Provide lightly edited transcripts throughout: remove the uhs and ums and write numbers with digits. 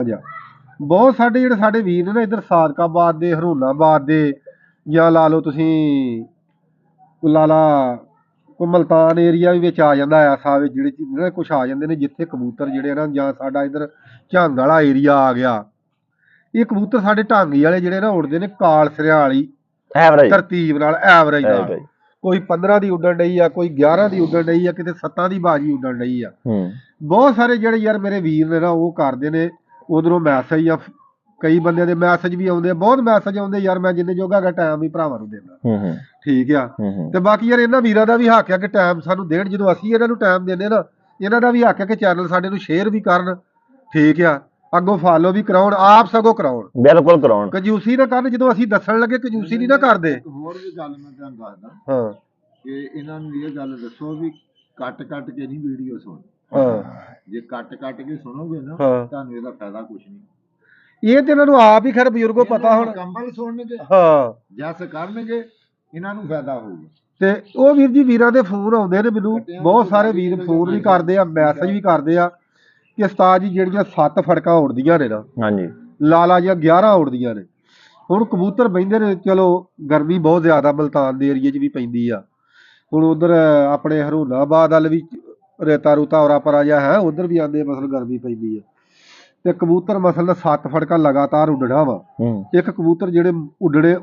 ਬਹੁਤ ਸਾਡੇ ਜਿਹੜੇ ਸਾਡੇ ਵੀਰ ਨੇ ਨਾ ਇੱਧਰ ਸਾਦਕਾਬਾਦ ਦੇ, ਹਰੂਨਾਬਾਦ ਦੇ, ਜਾਂ ਲਾ ਲਓ ਤੁਸੀਂ ਲਾ ਲਾ ਕੋਈ ਮਲਤਾਨ ਏਰੀਆ ਵੀ ਵਿੱਚ ਆ ਜਾਂਦਾ ਐਸਾ ਵਿੱਚ ਜਿਹੜੇ ਕੁਛ ਆ ਜਾਂਦੇ ਨੇ ਜਿੱਥੇ ਕਬੂਤਰ ਜਿਹੜੇ ਨਾ, ਜਾਂ ਸਾਡਾ ਇੱਧਰ ਝੰਗ ਵਾਲਾ ਏਰੀਆ ਆ ਗਿਆ। ਇਹ ਕਬੂਤਰ ਸਾਡੇ ਢਾਂਗੀ ਵਾਲੇ ਜਿਹੜੇ ਨਾ ਉੱਡਦੇ ਨੇ ਕਾਲ ਸਿਰਿਆਂ ਵਾਲੀ ਤਰਤੀਬ ਨਾਲ, ਐਵਰੇਜ ਨਾਲ। ਕੋਈ 15 ਦੀ ਉੱਡਣ ਡਈ ਆ, ਕੋਈ 11 ਦੀ ਉੱਡਣ ਡਈ ਆ, ਕਿਤੇ 7 ਦੀ ਬਾਜੀ ਉੱਡਣ ਡਈ ਆ। ਬਹੁਤ ਸਾਰੇ ਜਿਹੜੇ ਯਾਰ ਮੇਰੇ ਵੀਰ ਨੇ ਨਾ ਉਹ ਕਰਦੇ ਨੇ ਉਧਰੋਂ ਮੈਸੇਜ, ਜਾਂ ਕਈ ਬੰਦਿਆਂ ਦੇ ਮੈਸੇਜ ਵੀ ਆਉਂਦੇ, ਬਹੁਤ ਮੈਸੇਜ ਆਉਂਦੇ ਯਾਰ, ਮੈਂ ਜਿੰਨੇ ਜੋਗਾ ਗਾ ਟਾਈਮ ਵੀ ਭਰਾਵਾਂ ਨੂੰ ਦੇਣਾ। ਠੀਕ ਆ। ਤੇ ਬਾਕੀ ਯਾਰ ਇਹਨਾਂ ਵੀਰਾਂ ਦਾ ਵੀ ਹੱਕ ਆ ਕਿ ਟਾਈਮ ਸਾਨੂੰ ਦੇਣ। ਜਦੋਂ ਅਸੀਂ ਇਹਨਾਂ ਨੂੰ ਟਾਈਮ ਦਿੰਦੇ ਨਾ, ਇਹਨਾਂ ਦਾ ਵੀ ਹੱਕ ਆ ਕਿ ਚੈਨਲ ਸਾਡੇ ਨੂੰ ਸ਼ੇਅਰ ਵੀ ਕਰਨ। ਠੀਕ ਆ। ਅੱਗੋਂ ਫਾਲੋ ਵੀ ਕਰਾਉਣ, ਆਪ ਸਗੋਂ ਕਰਾਉਣ, ਬਿਲਕੁਲ ਕਰਾਉਣ, ਕੰਜੂਸੀ ਨਾ ਕਰਨ। ਜਦੋਂ ਅਸੀਂ ਦੱਸਣ ਲੱਗੇ ਕੰਜੂਸੀ ਨਹੀਂ ਨਾ ਕਰਦੇ। ਹੋਰ ਵੀ ਗੱਲ ਮੈਂ ਤੁਹਾਨੂੰ ਦੱਸਦਾ ਹਾਂ ਕਿ ਇਹਨਾਂ ਨੂੰ ਇਹ ਗੱਲ ਦੱਸੋ ਵੀ ਕੱਟ ਕੇ ਨਹੀਂ ਵੀਡੀਓ ਸੁਣ। ਜੇ ਕੱਟ ਕੇ ਸੁਣੋਗੇ ਨਾ ਤੁਹਾਨੂੰ ਇਹਦਾ ਫਾਇਦਾ ਕੁਝ ਨਹੀਂ। ਇਹ ਤੇ ਇਹਨਾਂ ਨੂੰ ਆਪ ਹੀ ਖੈਰ ਬਜ਼ੁਰਗੋ ਪਤਾ ਹੁਣ। ਕੰਬਲ ਸੁਣਨਗੇ, ਜੈਸ ਕਰਨਗੇ, ਇਹਨਾਂ ਨੂੰ ਫਾਇਦਾ ਹੋਊਗਾ। ਤੇ ਉਹ ਵੀਰ ਜੀ ਵੀਰਾਂ ਦੇ ਫੋਨ ਆਉਂਦੇ ਨੇ ਮੈਨੂੰ, ਬਹੁਤ ਸਾਰੇ ਵੀਰ ਫੋਨ ਵੀ ਕਰਦੇ ਆ, ਮੈਸੇਜ ਵੀ ਕਰਦੇ ਆ ਕਿ ਉਸਤਾਦ ਜੀ ਜਿਹੜੀਆਂ 7 ਫੜਕਾਂ ਉੜਦੀਆਂ ਨੇ ਨਾ, ਹਾਂਜੀ ਲਾਲਾ ਜਾਂ 11 ਉੜਦੀਆਂ ਨੇ। ਹੁਣ ਕਬੂਤਰ ਬਹਿੰਦੇ ਨੇ, ਚਲੋ ਗਰਮੀ ਬਹੁਤ ਜ਼ਿਆਦਾ ਮਲਤਾਨ ਦੇ ਏਰੀਏ 'ਚ ਵੀ ਪੈਂਦੀ ਆ। ਹੁਣ ਉਧਰ ਆਪਣੇ ਹਰੂਨਾਬਾਦ ਵੱਲ ਵੀ ਰੇਤਾ ਰੂਤਾ ਔਰਾ ਪਰਾ ਜਿਹਾ ਹੈ, ਉਧਰ ਵੀ ਆਉਂਦੇ ਮਸਲ ਗਰਮੀ ਪੈਂਦੀ ਆ। ਤੇ ਕਬੂਤਰ ਮਸਲ 7 ਫੜਕਾਂ ਲਗਾਤਾਰ ਉੱਡਣਾ ਵਾ। ਇੱਕ ਕਬੂਤਰ ਜਿਹੜੇ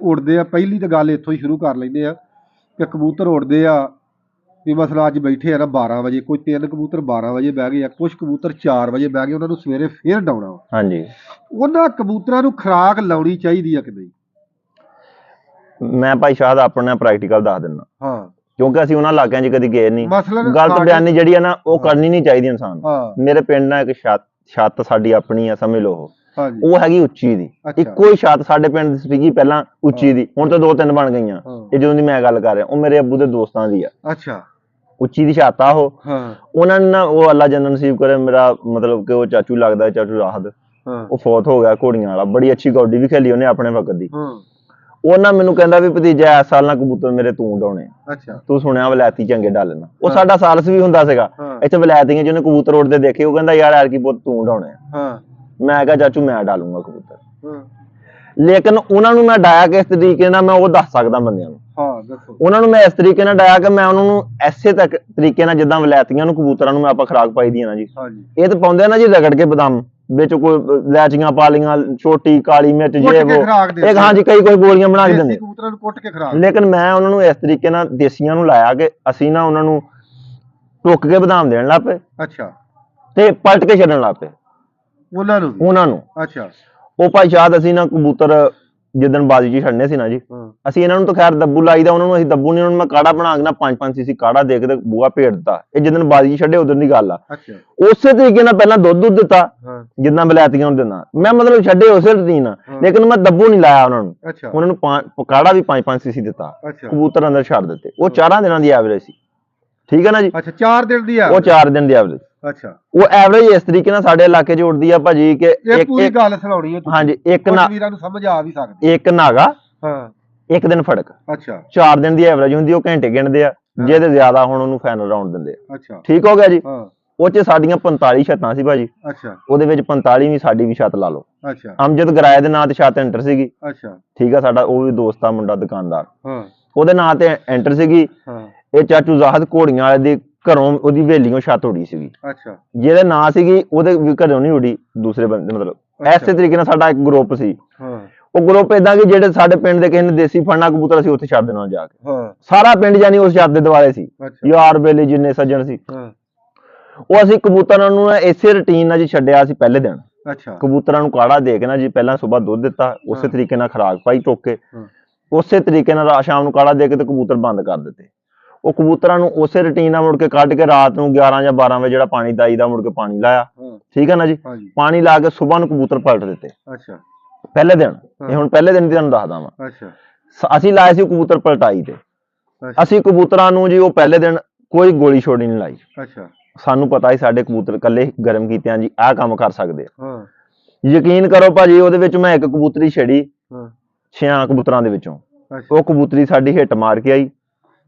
ਉੱਡਦੇ ਆ, ਪਹਿਲੀ ਤਾਂ ਗੱਲ ਇੱਥੋਂ ਹੀ ਸ਼ੁਰੂ ਕਰ ਲੈਂਦੇ ਆ ਕਿ ਕਬੂਤਰ ਉੱਡਦੇ ਆ ਵੀ ਮਸਲਾ ਅੱਜ ਬੈਠੇ ਆ ਨਾ 12 ਵਜੇ, ਕੋਈ 3 ਕਬੂਤਰ 12 ਵਜੇ ਬਹਿ ਗਏ ਆ, ਕੁਛ ਕਬੂਤਰ 4 ਵਜੇ ਬਹਿ ਗਏ, ਉਹਨਾਂ ਨੂੰ ਸਵੇਰੇ ਫੇਰ ਡਾਉਣਾ ਵਾ। ਹਾਂਜੀ। ਉਹਨਾਂ ਕਬੂਤਰਾਂ ਨੂੰ ਖੁਰਾਕ ਲਾਉਣੀ ਚਾਹੀਦੀ ਆ ਕਿ ਨਹੀਂ? ਮੈਂ ਭਾਈ ਸ਼ਾਹਦ ਆਪਣਾ ਪ੍ਰੈਕਟੀਕਲ ਦੱਸ ਦਿੰਦਾ। ਹਾਂ, ਕਿਉਂਕਿ ਅਸੀਂ ਉਹਨਾਂ ਇਲਾਕਿਆਂ 'ਚ ਕਦੀ ਗਏ ਨਹੀਂ। ਗਲਤ ਬਿਆਨੀ ਜਿਹੜੀ ਆ ਨਾ ਉਹ ਕਰਨੀ ਨਹੀਂ ਚਾਹੀਦੀ ਇਨਸਾਨ। ਮੇਰੇ ਪਿੰਡ ਨਾਲ ਇੱਕ ਛੱਤ ਸਾਡੀ ਆਪਣੀ ਆ, ਸਮਝ ਲਓ ਉਹ ਹੈਗੀ ਉੱਚੀ ਦੀ। ਇੱਕੋ ਹੀ ਛੱਤ ਸਾਡੇ ਪਿੰਡ ਦੀ ਸੀਗੀ ਪਹਿਲਾਂ ਉੱਚੀ ਦੀ, ਹੁਣ ਤਾਂ 2-3 ਬਣ ਗਈਆਂ। ਇਹ ਜਦੋਂ ਦੀ ਮੈਂ ਗੱਲ ਕਰ ਰਿਹਾ, ਉਹ ਮੇਰੇ ਅੱਬੂ ਦੇ ਦੋਸਤਾਂ ਦੀ ਆ। ਅੱਛਾ। ਉੱਚੀ ਦੀ ਛੱਤ ਆ ਉਹ। ਉਹਨਾਂ ਨੇ ਨਾ, ਉਹ ਅੱਲਾ ਜੰਨਤ ਨਸੀਬ ਕਰੇ, ਮੇਰਾ ਮਤਲਬ ਕਿ ਉਹ ਚਾਚੂ ਲੱਗਦਾ, ਚਾਚੂ ਰਾਹਤ, ਉਹ ਫੌਤ ਹੋ ਗਿਆ ਘੋੜੀਆਂ ਵਾਲਾ। ਬੜੀ ਅੱਛੀ ਕੌਡੀ ਵੀ ਖੇਲੀ ਉਹਨੇ ਆਪਣੇ ਵਕਤ ਦੀ। ਉਹ ਨਾ ਮੈਨੂੰ ਕਹਿੰਦਾ ਵੀ ਭਤੀਜਾ ਇਸ ਸਾਲ ਨਾ ਕਬੂਤਰ ਮੇਰੇ ਤੂੰ ਡਾਉਣੇ। ਅੱਛਾ। ਤੂੰ ਸੁਣਿਆ ਵਲੈਤੀ ਚੰਗੇ ਡਾਲਣਾ। ਉਹ ਸਾਡਾ ਸਾਲਸ ਵੀ ਹੁੰਦਾ ਸੀਗਾ ਇੱਥੇ ਵਲੈਤੀਆਂ ਜਿਹਨੇ ਕਬੂਤਰ ਉੱਡਦੇ ਦੇਖੇ। ਉਹ ਕਹਿੰਦਾ ਯਾਰ ਐਤਕੀ ਪੁੱਤ ਤੂੰ ਡਾਉਣੇ ਆ। ਮੈਂ ਕਿਹਾ ਚਾਚੂ ਮੈਂ ਡਾਲੂੰਗਾ ਕਬੂਤਰ। ਲੇਕਿਨ ਉਹਨਾਂ ਨੂੰ ਮੈਂ ਡਾਇਆ ਕਿਸ ਤਰੀਕੇ ਨਾਲ, ਮੈਂ ਉਹ ਦੱਸ ਸਕਦਾ ਬੰਦਿਆਂ ਨੂੰ। ਉਹਨਾਂ ਨੂੰ ਮੈਂ ਇਸ ਤਰੀਕੇ ਨਾਲ ਡਾਇਆ ਕਿ ਮੈਂ ਉਹਨਾਂ ਨੂੰ ਐਸੇ ਤਰੀਕੇ ਨਾਲ, ਜਿੱਦਾਂ ਵਲੈਤੀਆਂ ਨੂੰ ਕਬੂਤਰਾਂ ਨੂੰ ਮੈਂ ਆਪਾਂ ਖੁਰਾਕ ਪਾਈ ਦੀ ਆ ਨਾ ਜੀ, ਇਹ ਤਾਂ ਪਾਉਂਦੇ ਆ ਨਾ ਜੀ ਰਗੜ ਕੇ ਬਦਾਮ ਵਿੱਚ, ਕੋਈ ਇਲਾਚੀਆਂ ਪਾ ਲਈਆਂ, ਛੋਟੀ ਕਾਲੀ ਮਿਰਚ, ਜੇ ਉਹ ਇੱਕ ਹਾਂਜੀ ਕਈ ਗੋਲੀਆਂ ਬਣਾ ਕੇ ਦਿੰਦੇ ਕਬੂਤਰਾਂ ਨੂੰ ਕੁੱਟ ਕੇ ਖੁਰਾਕ। ਲੇਕਿਨ ਮੈਂ ਉਹਨਾਂ ਨੂੰ ਇਸ ਤਰੀਕੇ ਨਾਲ ਦੇਸੀਆਂ ਨੂੰ ਲਾਇਆ ਕਿ ਅਸੀਂ ਨਾ ਉਹਨਾਂ ਨੂੰ ਟੁੱਕ ਕੇ ਬਦਾਮ ਦੇਣ ਲੱਗ ਪਏ। ਅੱਛਾ। ਤੇ ਪਲਟ ਕੇ ਛੱਡਣ ਲੱਗ ਪਏ ਉਹਨਾਂ ਨੂੰ। ਅੱਛਾ। ਉਹ ਭਾਈ ਸ਼ਾਇਦ ਅਸੀਂ ਨਾ ਕਬੂਤਰ ਜਿੱਦਣ ਬਾਜੀ ਜੀ ਛੱਡਨੇ ਸੀ ਨਾ ਜੀ, ਅਸੀਂ ਇਹਨਾਂ ਨੂੰ ਤਾਂ ਖੈਰ ਦੱਬੂ ਲਾਈਦਾ, ਉਹਨਾਂ ਨੂੰ ਅਸੀਂ ਦੱਬੂ ਨਹੀਂ। ਉਹਨਾਂ ਨੂੰ ਮੈਂ ਕਾੜਾ ਬਣਾ ਕੇ ਨਾ 5-5 ਸੀਸੀ ਕਾੜਾ ਦੇ ਕੇ ਤੇ ਬੂਹਾ ਭੇਟ ਦਿੱਤਾ। ਇਹ ਜਿੱਦਣ ਬਾਜੀ ਜੀ ਛੱਡੇ ਉਦੋਂ ਦੀ ਗੱਲ ਆ। ਉਸੇ ਤਰੀਕੇ ਨਾਲ ਪਹਿਲਾਂ ਦੁੱਧ ਦਿੱਤਾ ਜਿੱਦਾਂ ਬਲੈਤੀਆਂ ਨੂੰ ਦਿੰਦਾ ਮੈਂ, ਮਤਲਬ ਛੱਡੇ ਉਸੇ ਰੁਟੀਨ ਨਾਲ, ਲੇਕਿਨ ਮੈਂ ਦੱਬੂ ਨਹੀਂ ਲਾਇਆ ਉਹਨਾਂ ਨੂੰ। ਉਹਨਾਂ ਨੂੰ ਕਾੜਾ ਵੀ 5-5 ਸੀਸੀ ਦਿੱਤਾ, ਕਬੂਤਰ ਅੰਦਰ ਛੱਡ ਦਿੱਤੇ। ਉਹ 4 ਦਿਨਾਂ ਦੀ ਐਵਰੇਜ ਸੀ। ਠੀਕ ਹੈ ਨਾ ਜੀ। ਅੱਛਾ। 4 ਦਿਨ ਦੀ ਉਹ 4 ਦਿਨ ਦੀ ਐਵਰੇਜ। ਅੱਛਾ। ਉਹ ਐਵਰੇਜ ਇਸ ਤਰੀਕੇ ਨਾਲ ਸਾਡੇ ਇਲਾਕੇ 'ਚ ਉੱਡਦੀ ਆ ਭਾਜੀ ਕਿ ਇੱਕ ਗੱਲ ਸੁਣਾਉਣੀ ਹੈ। ਹਾਂਜੀ। ਇੱਕ ਨਾ ਵੀਰਾਂ ਨੂੰ ਸਮਝ ਆ ਵੀ ਸਕਦੀ। ਇੱਕ ਨਾਗਾ, ਹਾਂ, ਇੱਕ ਦਿਨ ਫੜਕ। ਅੱਛਾ। 4 ਦਿਨ ਦੀ ਐਵਰੇਜ ਹੁੰਦੀ। ਉਹ ਘੰਟੇ ਗਿਣਦੇ ਆ, ਜਿਹਦੇ ਜ਼ਿਆਦਾ ਹੁਣ ਉਹਨੂੰ ਫਾਈਨਲ ਰਾਉਂਡ ਦਿੰਦੇ ਆ। ਅੱਛਾ। ਠੀਕ ਹੋ ਗਿਆ ਜੀ। ਉਹ 'ਚ ਸਾਡੀਆਂ 45 ਛੱਤਾਂ ਸੀ ਭਾਜੀ। ਅੱਛਾ। ਉਹਦੇ ਵਿੱਚ 45ਵੀਂ ਸਾਡੀ ਵੀ ਛੱਤ ਲਾ ਲਓ। ਅੱਛਾ। ਅਮਜਦ ਗਰਾਏ ਦੇ ਨਾਂ ਤੇ ਛੱਤ ਐਂਟਰ ਸੀਗੀ। ਅੱਛਾ। ਠੀਕ ਆ। ਸਾਡਾ ਉਹ ਵੀ ਦੋਸਤ ਆ ਮੁੰਡਾ ਦੁਕਾਨਦਾਰ, ਉਹਦੇ ਨਾਂ ਤੇ ਐਂਟਰ ਸੀਗੀ। ਇਹ ਚਾਚੂ ਜ਼ਾਹਦ ਘੋੜੀਆਂ ਵਾਲੇ ਦੀ ਘਰੋਂ ਉਹਦੀ ਹਵੇਲੀਓਂ ਛੱਤ ਉੜੀ ਸੀਗੀ। ਅੱਛਾ। ਜਿਹਦੇ ਨਾਂ ਸੀਗੀ ਉਹਦੇ ਵੀ ਘਰੋਂ ਨਹੀਂ ਉੜੀ, ਦੂਸਰੇ ਬੰਦੇ ਮਤਲਬ ਐਸੇ ਤਰੀਕੇ ਨਾਲ ਸਾਡਾ ਇੱਕ ਗਰੁੱਪ ਸੀ। ਉਹ ਗਰੁੱਪ ਏਦਾਂ ਕਿ ਜਿਹੜੇ ਸਾਡੇ ਪਿੰਡ ਦੇ ਕਿਸੇ ਨੇ ਦੇਸੀ ਫੜਨਾ ਕਬੂਤਰ ਸੀ ਉੱਥੇ ਛੱਡ ਦੇਣਾ ਜਾ ਕੇ। ਸਾਰਾ ਪਿੰਡ ਜਾਨੀ ਉਸ ਛੱਤ ਦੇ ਦੁਆਲੇ ਸੀ, ਯਾਰ ਬੇਲੀ ਜਿੰਨੇ ਸੱਜਣ ਸੀ। ਉਹ ਅਸੀਂ ਕਬੂਤਰਾਂ ਨੂੰ ਇਸੇ ਰੂਟੀਨ ਨਾਲ ਜੀ ਛੱਡਿਆ ਸੀ ਪਹਿਲੇ ਦਿਨ। ਅੱਛਾ। ਕਬੂਤਰਾਂ ਨੂੰ ਕਾੜਾ ਦੇ ਕੇ ਨਾ ਜੀ, ਪਹਿਲਾਂ ਸਵੇਰ ਦੁੱਧ ਦਿੱਤਾ, ਉਸੇ ਤਰੀਕੇ ਨਾਲ ਖੁਰਾਕ ਪਾਈ ਟੋਕ ਕੇ, ਉਸੇ ਤਰੀਕੇ ਨਾਲ ਸ਼ਾਮ ਨੂੰ ਕਾੜਾ ਦੇ ਕੇ ਤੇ ਕਬੂਤਰ ਬੰਦ ਕਰ ਦਿੱਤੇ। ਉਹ ਕਬੂਤਰਾਂ ਨੂੰ ਉਸੇ ਰੂਟੀਨ ਨਾਲ ਮੁੜ ਕੇ ਕੱਢ ਕੇ ਰਾਤ ਨੂੰ 11 ਜਾਂ 12 ਵਜੇ ਜਿਹੜਾ ਪਾਣੀ ਦਾਈਦਾ, ਮੁੜ ਕੇ ਪਾਣੀ ਲਾਇਆ। ਠੀਕ ਹੈ ਨਾ ਜੀ। ਪਾਣੀ ਲਾ ਕੇ ਸਵੇਰ ਨੂੰ ਕਬੂਤਰ ਪਲਟ ਦਿੱਤੇ। ਅੱਛਾ। ਪਹਿਲੇ ਦਿਨ। ਇਹ ਹੁਣ ਪਹਿਲੇ ਦਿਨ ਦੀ ਤੁਹਾਨੂੰ ਦੱਸਦਾ ਵਾਂ। ਅੱਛਾ। ਅਸੀਂ ਲਾਏ ਸੀ ਕਬੂਤਰ ਪਲਟਾਈ ਤੇ। ਅਸੀਂ ਕਬੂਤਰਾਂ ਨੂੰ ਜੀ ਉਹ ਪਹਿਲੇ ਦਿਨ ਕੋਈ ਗੋਲੀ ਛੋੜੀ ਨਹੀਂ ਲਾਈ। ਅੱਛਾ। ਸਾਨੂੰ ਪਤਾ ਸੀ ਸਾਡੇ ਕਬੂਤਰ ਇਕੱਲੇ ਗਰਮ ਕੀਤਿਆਂ ਜੀ ਆਹ ਕੰਮ ਕਰ ਸਕਦੇ ਆ। ਯਕੀਨ ਕਰੋ ਭਾਜੀ, ਉਹਦੇ ਵਿੱਚ ਮੈਂ ਇੱਕ ਕਬੂਤਰੀ ਛੜੀ 6 ਕਬੂਤਰਾਂ ਦੇ ਵਿੱਚੋਂ। ਉਹ ਕਬੂਤਰੀ ਸਾਡੀ ਹਿੱਟ ਮਾਰ ਕੇ ਆਈ।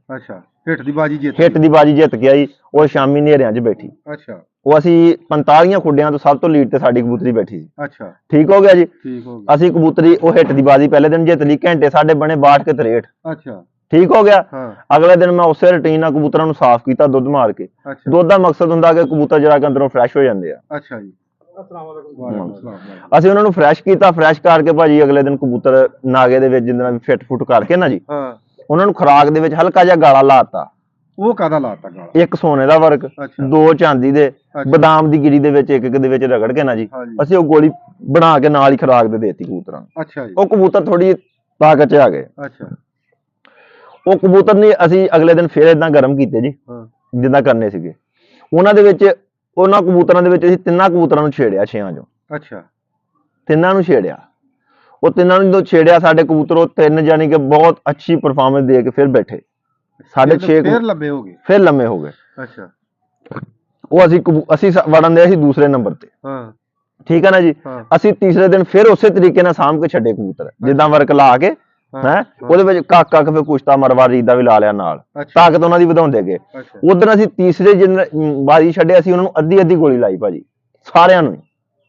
ਅੱਛਾ। ਹਿੱਟ ਦੀ ਬਾਜੀ ਜਿੱਤ ਕੇ ਆਈ। ਉਹ ਸ਼ਾਮੀ ਹਨੇਰਿਆਂ 'ਚ ਬੈਠੀ। ਅੱਛਾ। ਉਹ ਅਸੀਂ 45 ਖੁੱਡਿਆਂ ਤੋਂ ਸਭ ਤੋਂ ਲੀਡ ਤੇ ਸਾਡੀ ਕਬੂਤਰੀ ਬੈਠੀ ਸੀ। ਅੱਛਾ ਠੀਕ ਹੋ ਗਿਆ ਜੀ। ਠੀਕ ਹੋ ਗਿਆ। ਅਸੀਂ ਕਬੂਤਰੀ ਉਹ ਹਿੱਟ ਦੀ ਬਾਜ਼ੀ ਪਹਿਲੇ ਦਿਨ ਜਿੱਤ ਲਈ, ਘੰਟੇ ਸਾਡੇ ਬਣੇ 62 ਕੇ 63। ਅੱਛਾ ਠੀਕ ਹੋ ਗਿਆ। ਹਾਂ ਅਗਲੇ ਦਿਨ ਮੈਂ ਉਸੇ ਰੂਟੀਨ ਨਾਲ ਕਬੂਤਰਾਂ ਨੂੰ ਸਾਫ਼ ਕੀਤਾ ਦੁੱਧ ਮਾਰ ਕੇ। ਅੱਛਾ ਦੁੱਧ ਦਾ ਮਕਸਦ ਹੁੰਦਾ ਕਿ ਕਬੂਤਰ ਜਿਹੜਾ ਕਿ ਅੰਦਰੋਂ ਫਰੈਸ਼ ਹੋ ਜਾਂਦੇ ਆ। ਅੱਛਾ ਜੀ। ਅਸੀਂ ਉਹਨਾਂ ਨੂੰ ਫਰੈਸ਼ ਕੀਤਾ, ਫਰੈਸ਼ ਕਰਕੇ ਭਾਜੀ ਅਗਲੇ ਦਿਨ ਕਬੂਤਰ ਨਾਗੇ ਦੇ ਵਿੱਚ ਜਿੰਨਾ ਵੀ ਫਿੱਟ ਫੁੱਟ ਕਰਕੇ ਨਾ ਜੀ, ਹਾਂ ਉਹਨਾਂ ਨੂੰ ਖੁਰਾਕ ਦੇ ਵਿੱਚ ਹਲਕਾ ਜਿਹਾ ਗਾਲਾ ਲਾਤਾ। ਉਹ ਕਾਹਦਾ ਲਾਤਾ ਗਾਲਾ? ਇੱਕ ਸੋਨੇ ਦਾ ਵਰਕ, ਅੱਛਾ 2 ਚਾਂਦੀ ਦੇ, ਅੱਛਾ। ਬਦਾਮ ਦੀ ਗਿਰੀ ਦੇ ਵਿੱਚ ਇੱਕ ਦੇ ਵਿੱਚ ਰਗੜ ਕੇ ਨਾ ਜੀ, ਹਾਂਜੀ। ਅਸੀਂ ਉਹ ਗੋਲੀ ਬਣਾ ਕੇ ਨਾਲ ਹੀ ਖੁਰਾਕ ਦੇ ਦੇਤੀ ਕਬੂਤਰਾਂ ਨੂੰ। ਅੱਛਾ ਜੀ। ਉਹ ਕਬੂਤਰ ਥੋੜੀ ਤਾਕਤ 'ਚ ਆ ਗਏ। ਅੱਛਾ ਉਹ ਕਬੂਤਰ ਨੇ ਅਸੀਂ ਅਗਲੇ ਦਿਨ ਫੇਰ ਇਦਾਂ ਗਰਮ ਕੀਤੇ ਜੀ, ਹਾਂ ਜਿੱਦਾਂ ਕਰਨੇ ਸੀਗੇ। ਉਹਨਾਂ ਦੇ ਵਿੱਚ ਉਹਨਾਂ ਕਬੂਤਰਾਂ ਦੇ ਵਿੱਚ ਅਸੀਂ 3 ਕਬੂਤਰਾਂ ਨੂੰ ਛੇੜਿਆ 6 ਚੋਂ। ਅੱਛਾ 3 ਨੂੰ ਛੇੜਿਆ। ਉਹ 3 ਨੂੰ ਜਦੋਂ ਛੇੜਿਆ ਸਾਡੇ ਕਬੂਤਰ ਉਹ 3 ਜਾਨੀ ਕਿ ਬਹੁਤ ਅੱਛੀ ਪਰਫਾਰਮੈਂਸ ਦੇ ਕੇ ਫਿਰ ਬੈਠੇ। 6.5 ਫਿਰ ਲੰਮੇ ਹੋ ਗਏ। ਫਿਰ ਲੰਮੇ ਹੋ ਗਏ। ਅੱਛਾ ਉਹ ਅਸੀਂ ਵੜਨ ਦੇ ਸੀ ਦੂਸਰੇ ਨੰਬਰ ਤੇ। ਹਾਂ ਠੀਕ ਹੈ ਨਾ ਜੀ। ਹਾਂ ਅਸੀਂ ਤੀਸਰੇ ਦਿਨ ਫਿਰ ਉਸੇ ਤਰੀਕੇ ਨਾਲ ਸਾਂਭ ਕੇ ਛੱਡੇ ਕਬੂਤਰ, ਜਿੱਦਾਂ ਵਰਕ ਲਾ ਕੇ ਹੈ। ਉਹਦੇ ਵਿੱਚ ਕੱਕ ਫਿਰ ਕੁਸ਼ਤਾ ਮਰਵਾ ਰੀਦਾ ਵੀ ਲਾ ਲਿਆ ਨਾਲ, ਅੱਛਾ ਤਾਕਤ ਉਹਨਾਂ ਦੀ ਵਧਾਉਂਦੇ ਗਏ। ਅੱਛਾ ਉਧਰ ਅਸੀਂ ਤੀਸਰੇ ਬਾਜੀ ਛੱਡੇ, ਅਸੀਂ ਉਹਨਾਂ ਨੂੰ ਅੱਧੀ ਅੱਧੀ ਗੋਲੀ ਲਾਈ ਭਾਜੀ, ਸਾਰਿਆਂ ਨੂੰ ਹੀ,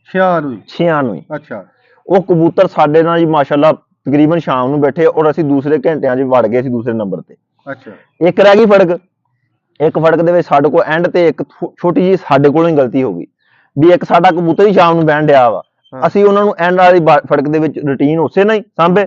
6 ਨੂੰ ਹੀ। ਅੱਛਾ ਉਹ ਕਬੂਤਰ ਸਾਡੇ ਨਾਲ ਜੀ ਮਾਸ਼ਾਅੱਲਾ ਤਕਰੀਬਨ ਸ਼ਾਮ ਨੂੰ ਬੈਠੇ, ਔਰ ਅਸੀਂ ਦੂਸਰੇ ਘੰਟਿਆਂ 'ਚ ਵੜ ਗਏ ਸੀ ਦੂਸਰੇ ਨੰਬਰ ਤੇ। ਅੱਛਾ ਇੱਕ ਰਹਿ ਗਈ ਫੜਕ। ਇੱਕ ਫੜਕ ਦੇ ਵਿੱਚ ਸਾਡੇ ਕੋਲ ਐਂਡ ਤੇ ਇੱਕ ਛੋਟੀ ਜੀ ਸਾਡੇ ਕੋਲੋਂ ਹੀ ਗਲਤੀ ਹੋ ਗਈ ਵੀ ਇੱਕ ਸਾਡਾ ਕਬੂਤਰ ਹੀ ਸ਼ਾਮ ਨੂੰ ਬਹਿਣ ਡਿਆ ਵਾ। ਅਸੀਂ ਉਹਨਾਂ ਨੂੰ ਐਂਡ ਵਾਲੀ ਫੜਕ ਦੇ ਵਿੱਚ ਰੂਟੀਨ ਉਸੇ ਨਾਲ ਹੀ ਸਾਂਭੇ।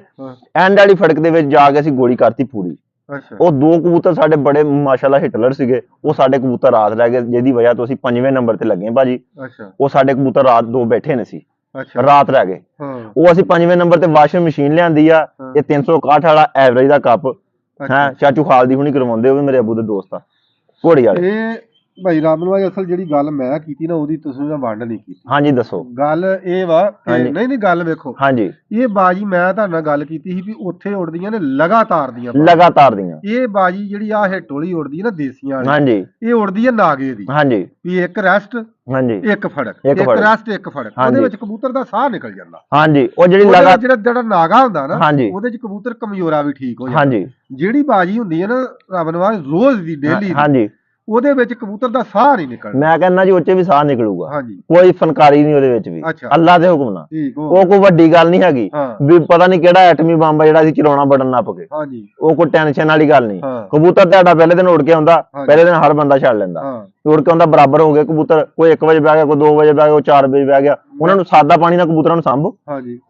ਐਂਡ ਵਾਲੀ ਫੜਕ ਦੇ ਵਿੱਚ ਜਾ ਕੇ ਅਸੀਂ ਗੋਲੀ ਕਰਤੀ ਪੂਰੀ। ਅੱਛਾ ਉਹ 2 ਕਬੂਤਰ ਸਾਡੇ ਬੜੇ ਮਾਸ਼ਾਅੱਲਾ ਹਿਟਲਰ ਸੀਗੇ, ਉਹ ਸਾਡੇ ਕਬੂਤਰ ਰਾਤ ਰਹਿ ਗਏ, ਜਿਹਦੀ ਵਜ੍ਹਾ ਤੋਂ ਅਸੀਂ 5ਵੇਂ ਨੰਬਰ ਤੇ ਲੱਗੇ ਭਾਜੀ। ਅੱਛਾ ਉਹ ਸਾਡੇ ਕਬੂਤਰ ਰਾਤ 2 ਬੈਠੇ ਨੇ ਸੀ, ਅੱਛਾ ਰਾਤ ਰਹਿ ਗਏ। ਹਾਂ ਉਹ ਅਸੀਂ 5ਵੇਂ ਨੰਬਰ ਤੇ ਵਾਸ਼ਿੰਗ ਮਸ਼ੀਨ ਲਿਆਂਦੀ ਆ, ਇਹ 361 ਵਾਲਾ ਐਵਰੇਜ ਦਾ ਕੱਪ ਹੈ, ਚਾਚੂ ਖਾਲਦੀ ਹੁਣੀ ਕਰਵਾਉਂਦੇ, ਉਹ ਵੀ ਮੇਰੇ ਅਬੂ ਦੇ ਦੋਸਤ ਆ ਘੋੜੀ ਵਾਲੇ। ਇਹ ਭਾਈ ਰਾਮਨਵਾਜ ਅਸਲ ਜਿਹੜੀ ਗੱਲ ਮੈਂ ਕੀਤੀ ਨਾ ਉਹਦੀ ਤੁਸੀਂ ਨਾ ਵੰਡ ਨਹੀਂ ਕੀਤੀ। ਹਾਂਜੀ ਦੱਸੋ। ਗੱਲ ਇਹ ਵਾ ਕਿ ਨਹੀਂ ਗੱਲ ਵੇਖੋ, ਹਾਂਜੀ ਇਹ ਬਾਜੀ ਮੈਂ ਤੁਹਾਡੇ ਨਾਲ ਗੱਲ ਕੀਤੀ ਸੀ ਵੀ ਉੱਥੇ ਉੜਦੀਆਂ ਨੇ ਲਗਾਤਾਰ ਦੀਆਂ। ਇਹ ਬਾਜੀ ਜਿਹੜੀ ਆ ਹਿੱਟੋਲੀ ਉੜਦੀ ਹੈ ਨਾ ਦੇਸੀਆਂ ਵਾਲੀ, ਹਾਂਜੀ ਇਹ ਉੜਦੀ ਹੈ ਨਾਗੇ ਦੀ। ਹਾਂਜੀ ਵੀ ਇੱਕ ਰੈਸਟ, ਹਾਂਜੀ ਇੱਕ ਫੜਕ, ਇੱਕ ਰੈਸਟ ਇੱਕ ਫੜਕ, ਉਹਦੇ ਵਿੱਚ ਕਬੂਤਰ ਦਾ ਸਾਹ ਨਿਕਲ ਜਾਂਦਾ। ਹਾਂਜੀ ਉਹ ਜਿਹੜੀ ਜਿਹੜਾ ਨਾਗਾ ਹੁੰਦਾ ਨਾ, ਉਹਦੇ ਚ ਕਬੂਤਰ ਕਮਜ਼ੋਰਾ ਵੀ ਠੀਕ ਹੋ ਜਾਂਦਾ। ਹਾਂਜੀ ਜਿਹੜੀ ਬਾਜੀ ਹੁੰਦੀ ਹੈ ਨਾ ਰਾਮਨਵਾਜ ਰੋਜ਼ ਦੀ ਡੇਲੀ, ਹਾਂਜੀ ਉਹਦੇ ਵਿੱਚ ਕਬੂਤਰ ਦਾ ਸਾਹ ਨਹੀਂ ਨਿਕਲਦਾ। ਮੈਂ ਕਹਿੰਦਾ ਜੀ ਉਹ 'ਚ ਵੀ ਸਾਹ ਨਿਕਲੂਗਾ। ਹਾਂਜੀ ਕੋਈ ਫਨਕਾਰੀ ਨਹੀਂ ਉਹਦੇ ਵਿੱਚ ਵੀ, ਅੱਲਾ ਦੇ ਹੁਕਮ ਨਾਲ। ਉਹ ਕੋਈ ਵੱਡੀ ਗੱਲ ਨਹੀਂ ਹੈਗੀ ਵੀ ਪਤਾ ਨਹੀਂ ਕਿਹੜਾ ਐਟਮੀ ਬੰਬ ਜਿਹੜਾ ਅਸੀਂ ਚਲਾਉਣਾ ਬਟਨ ਨੱਪ ਕੇ। ਹਾਂਜੀ ਉਹ ਕੋਈ ਟੈਨਸ਼ਨ ਵਾਲੀ ਗੱਲ ਨਹੀਂ। ਕਬੂਤਰ ਤੁਹਾਡਾ ਪਹਿਲੇ ਦਿਨ ਉੜ ਕੇ ਆਉਂਦਾ, ਪਹਿਲੇ ਦਿਨ ਹਰ ਬੰਦਾ ਛੱਡ ਲੈਂਦਾ, ਉੜ ਕੇ ਆਉਂਦਾ ਬਰਾਬਰ ਹੋ ਗਏ ਕਬੂਤਰ। ਕੋਈ 1 ਵਜੇ ਬਹਿ ਗਿਆ, ਕੋਈ 2 ਵਜੇ ਬਹਿ ਗਿਆ, ਕੋਈ 4 ਵਜੇ ਬਹਿ ਗਿਆ। ਉਹਨਾਂ ਨੂੰ ਸਾਦਾ ਪਾਣੀ ਨਾਲ ਕਬੂਤਰਾਂ ਨੂੰ ਸਾਂਭੋ,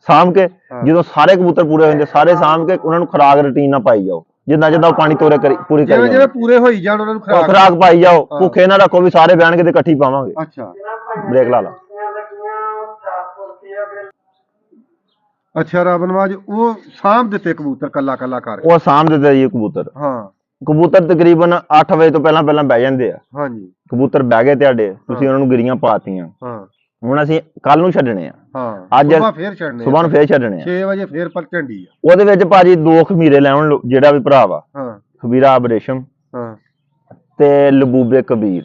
ਸਾਂਭ ਕੇ ਜਦੋਂ ਸਾਰੇ ਕਬੂਤਰ ਪੂਰੇ ਹੋ ਜਾਂਦੇ ਸਾਰੇ ਸਾਂਭ ਕੇ ਉਹਨਾਂ ਨੂੰ ਖੁਰਾਕ ਰੂਟੀਨ ਨਾਲ ਪਾਈ ਜਾਓ, ਜਿੰਨਾ ਜਿੰਨਾ ਉਹ ਪਾਣੀ ਤੋਰੇ ਪੂਰੀ ਕਰੀ ਜਿਵੇਂ ਪੂਰੇ ਹੋਈ ਜਾਣ ਉਹਨਾਂ ਨੂੰ ਖੁਰਾਕ ਪਾਈ ਜਾਓ। ਭੁੱਖੇ ਨਾ ਰੱਖੋ ਵੀ ਸਾਰੇ ਬਹਿਣਗੇ ਤੇ ਇਕੱਠੀ ਪਾਵਾਂਗੇ। ਅੱਛਾ ਬ੍ਰੇਕ ਲਾ ਲਾ। ਅੱਛਾ ਰਾਮਨਵਾਜ ਉਹ ਸਾਂਭ ਦਿੱਤੇ ਕਬੂਤਰ ਕੱਲਾ ਕੱਲਾ ਕਰਕੇ? ਉਹ ਸਾਂਭ ਦਿੱਤੇ ਜੀ ਕਬੂਤਰ। ਹਾਂ ਕਬੂਤਰ ਤਕਰੀਬਨ 8 ਵਜੇ ਤੋਂ ਪਹਿਲਾਂ ਬਹਿ ਜਾਂਦੇ ਆ। ਹਾਂਜੀ ਕਬੂਤਰ ਬਹਿ ਗਏ ਤੁਹਾਡੇ, ਤੁਸੀਂ ਉਹਨਾਂ ਨੂੰ ਗਿਰੀਆਂ ਪਾਤੀਆਂ। ਹਾਂ ਹੁਣ ਅਸੀਂ ਕੱਲ ਨੂੰ ਛੱਡਣੇ ਆ। ਹਾਂ ਅੱਜ ਸਵੇਰ ਨੂੰ ਫੇਰ ਛੱਡਣੇ ਆ 6 ਵਜੇ ਫੇਰ ਪਰ ਝੰਡੀ ਆ। ਉਹਦੇ ਵਿੱਚ ਭਾਜੀ 2 ਖਮੀਰੇ ਲੈਣ, ਜਿਹੜਾ ਵੀ ਭਰਾ ਵਾ। ਹਾਂ ਖਬੀਰਾ ਅਬਰੇਸ਼ਮ ਹਾਂ ਤੇ ਲਬੂਬੇ ਕਬੀਰ।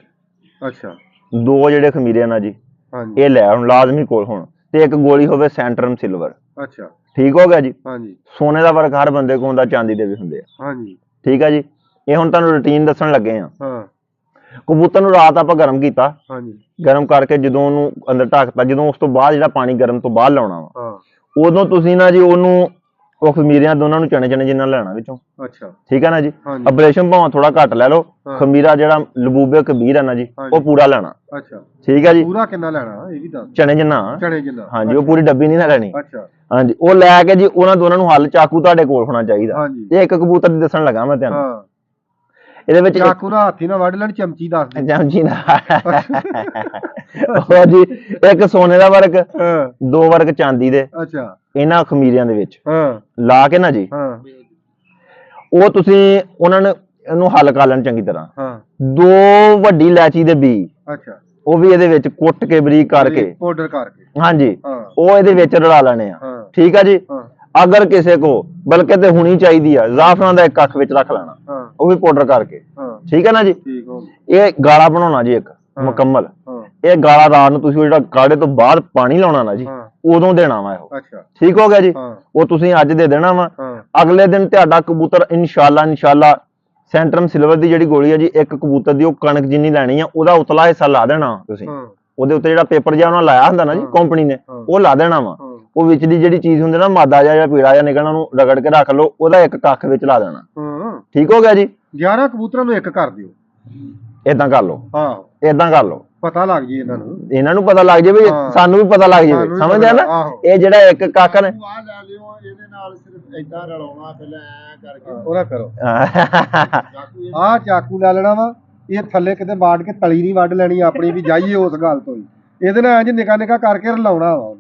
ਅੱਛਾ 2 ਜਿਹੜੇ ਖਮੀਰੇ ਨਾ ਜੀ, ਹਾਂਜੀ ਇਹ ਲੈ ਹੁਣ ਲਾਜ਼ਮੀ ਕੋਲ ਹੁਣ। ਤੇ ਇੱਕ ਗੋਲੀ ਹੋਵੇ ਸੈਂਟਰਮ ਸਿਲਵਰ। ਅੱਛਾ ਠੀਕ ਹੋ ਗਿਆ ਜੀ। ਹਾਂਜੀ ਸੋਨੇ ਦਾ ਵਰਕ ਹਰ ਬੰਦੇ ਕੋਲ ਹੁੰਦਾ, ਚਾਂਦੀ ਦੇ ਵੀ ਹੁੰਦੇ ਆ। ਹਾਂਜੀ ਠੀਕ ਆ ਜੀ। ਇਹ ਹੁਣ ਤੁਹਾਨੂੰ ਰੂਟੀਨ ਦੱਸਣ ਲੱਗੇ ਆ। ਹਾਂ ਕਬੂਤਰ ਨੂੰ ਰਾਤ ਆਪਾਂ ਗਰਮ ਕੀਤਾ। ਹਾਂਜੀ ਗਰਮ ਕਰਕੇ ਜਦੋਂ ਉਹਨੂੰ ਅੰਦਰ ਢੱਕਤਾ, ਜਦੋਂ ਉਸ ਤੋਂ ਬਾਅਦ ਜਿਹੜਾ ਪਾਣੀ ਗਰਮ ਤੋਂ ਬਾਅਦ ਲਾਉਣਾ ਵਾ, ਹਾਂ ਉਦੋਂ ਤੁਸੀਂ ਨਾ ਜੀ ਉਹਨੂੰ ਉਹ ਖਮੀਰਿਆਂ ਦੋਨਾਂ ਨੂੰ ਚਣੇ ਜਿੰਨਾ ਲੈਣਾ ਵਿੱਚੋਂ। ਅੱਛਾ ਠੀਕ ਹੈ ਨਾ ਜੀ। ਅਬਰੇਸ਼ਮ ਭਾਵੇਂ ਥੋੜਾ ਘੱਟ ਲੈ ਲਓ, ਖਮੀਰਾ ਜਿਹੜਾ ਲਬੂਬੇ ਕਬੀਰ ਹੈ ਨਾ ਜੀ, ਉਹ ਪੂਰਾ ਲੈਣਾ। ਅੱਛਾ ਠੀਕ ਹੈ ਜੀ। ਪੂਰਾ ਕਿੰਨਾ ਲੈਣਾ ਇਹ ਵੀ ਦੱਸ? ਚਣੇ ਜਿੰਨਾ। ਹਾਂਜੀ ਉਹ ਪੂਰੀ ਡੱਬੀ ਨਹੀਂ ਨਾ ਲੈਣੀ। ਅੱਛਾ ਹਾਂਜੀ ਉਹ ਲੈ ਕੇ ਜੀ ਉਹਨਾਂ ਦੋਨਾਂ ਨੂੰ ਹੱਲ ਚਾਕੂ ਤੁਹਾਡੇ ਕੋਲ ਹੋਣਾ ਚਾਹੀਦਾ। ਇਹ ਇੱਕ ਕਬੂਤਰ ਦੀ ਦੱਸਣ ਲੱਗਾ ਮੈਂ ਤੁਹਾਨੂੰ। ਇਹਦੇ ਵਿੱਚ ਚਾਕੂ ਨਾਲ ਹੱਥੀ ਨਾਲ ਵੱਢ ਲੈਣ, ਚਮਚੀ ਦੱਸ ਦੇ। ਚਮਚੀ ਨਾਲ ਉਹ ਜੀ ਇੱਕ ਸੋਨੇ ਦਾ ਵਰਕ, 2 ਵਰਕ ਚਾਂਦੀ ਦੇ। ਅੱਛਾ ਇਹਨਾਂ ਖਮੀਰਿਆਂ ਦੇ ਵਿੱਚ ਲਾ ਕੇ ਨਾ ਜੀ, ਉਹ ਤੁਸੀਂ ਉਹਨਾਂ ਨੂੰ ਇਹਨੂੰ ਹੱਲ ਕਰ ਲੈਣ ਚੰਗੀ ਤਰ੍ਹਾਂ। 2 ਵੱਡੀ ਇਲਾਇਚੀ ਦੇ ਬੀ, ਅੱਛਾ ਉਹ ਵੀ ਇਹਦੇ ਵਿੱਚ ਕੁੱਟ ਕੇ ਬਰੀਕ ਕਰਕੇ, ਪਾਊਡਰ ਕਰਕੇ, ਹਾਂਜੀ ਉਹ ਇਹਦੇ ਵਿੱਚ ਰਲਾ ਲੈਣੇ ਆ। ਠੀਕ ਆ ਜੀ। ਅਗਰ ਕਿਸੇ ਕੋ ਬਲਕਿ ਤੇ ਹੋਣੀ ਚਾਹੀਦੀ ਆ, ਜ਼ਾਫਰਾਂ ਦਾ ਇੱਕ ਅੱਖ ਵਿੱਚ ਰੱਖ ਲੈਣਾ, ਉਹ ਵੀ ਪਾਊਡਰ ਕਰਕੇ। ਠੀਕ ਹੈ ਨਾ ਜੀ। ਇਹ ਗਾਲਾ ਬਣਾਉਣਾ ਜੀ ਇੱਕ ਮੁਕੰਮਲ। ਇਹ ਗਾਲਾ ਰਾਤ ਨੂੰ ਤੁਸੀਂ ਜਿਹੜਾ ਕਾੜੇ ਤੋਂ ਬਾਅਦ ਪਾਣੀ ਲਾਉਣਾ ਨਾ ਜੀ, ਉਦੋਂ ਦੇਣਾ ਵਾ ਇਹੋ। ਠੀਕ ਹੋ ਗਿਆ ਜੀ। ਉਹ ਤੁਸੀਂ ਅੱਜ ਦੇ ਦੇਣਾ ਵਾ, ਅਗਲੇ ਦਿਨ ਤੁਹਾਡਾ ਕਬੂਤਰ ਇਨਸ਼ਾਅੱਲਾ ਸੈਂਟਰਮ ਸਿਲਵਰ ਦੀ ਜਿਹੜੀ ਗੋਲੀ ਹੈ ਜੀ, ਇੱਕ ਕਬੂਤਰ ਦੀ ਉਹ ਕਣਕ ਜਿੰਨੀ ਲੈਣੀ ਆ, ਉਹਦਾ ਉਤਲਾ ਹਿੱਸਾ ਲਾ ਦੇਣਾ ਤੁਸੀਂ। ਉਹਦੇ ਉੱਤੇ ਜਿਹੜਾ ਪੇਪਰ ਜਿਹਾ ਉਹਨਾਂ ਲਾਇਆ ਹੁੰਦਾ ਨਾ ਜੀ ਕੰਪਨੀ ਨੇ, ਉਹ ਲਾ ਦੇਣਾ ਵਾ। ਉਹ ਵਿੱਚ ਦੀ ਜਿਹੜੀ ਚੀਜ਼ ਹੁੰਦੀ ਨਾ, ਮਾਦਾ ਜਿਹਾ ਜਾਂ ਪੀੜਾ ਜਿਹਾ ਨਿਕਲਣਾ, ਉਹਨੂੰ ਰਗੜ ਕੇ ਰੱਖ ਲਓ, ਉਹਦਾ ਇੱਕ ਕੱਖ ਵਿੱਚ ਲਾ ਦੇਣਾ। ਠੀਕ ਹੋ ਗਿਆ ਜੀ। 11 ਕਬੂਤਰਾਂ ਨੂੰ ਇੱਕ ਕਰ ਦਿਓ। ਏਦਾਂ ਕਰ ਲਓ। ਹਾਂ ਏਦਾਂ ਕਰ ਲਓ, ਪਤਾ ਲੱਗ ਜੀ ਇਹਨਾਂ ਨੂੰ ਪਤਾ ਲੱਗ ਜਾਵੇ, ਸਾਨੂੰ ਵੀ ਪਤਾ ਲੱਗ ਜਾਵੇ। ਸਮਝਦੇ ਆ ਨਾ? ਇਹ ਜਿਹੜਾ ਇੱਕ ਕੱਖ ਨੇ ਆ ਲੈ ਲਿਓ, ਇਹਦੇ ਨਾਲ ਸਿਰਫ ਏਦਾਂ ਰਲਾਉਣਾ, ਪਹਿਲਾਂ ਐ ਕਰਕੇ ਉਹਦਾ ਕਰੋ। ਆਹ ਚਾਕੂ ਲੈ ਲੈਣਾ ਵਾ, ਇਹ ਥੱਲੇ ਕਿਤੇ ਬਾੜ ਕੇ ਤਲੀ ਨਹੀਂ ਵੱਢ ਲੈਣੀ ਆਪਣੀ, ਵੀ ਜਾਈਏ ਉਸ ਗੱਲ ਤੋਂ ਹੀ। ਇਹਦੇ ਨਾਲ ਇੰਜ ਨਿਕਾ ਨਿਕਾ ਕਰਕੇ ਰਲਾਉਣਾ ਵਾ,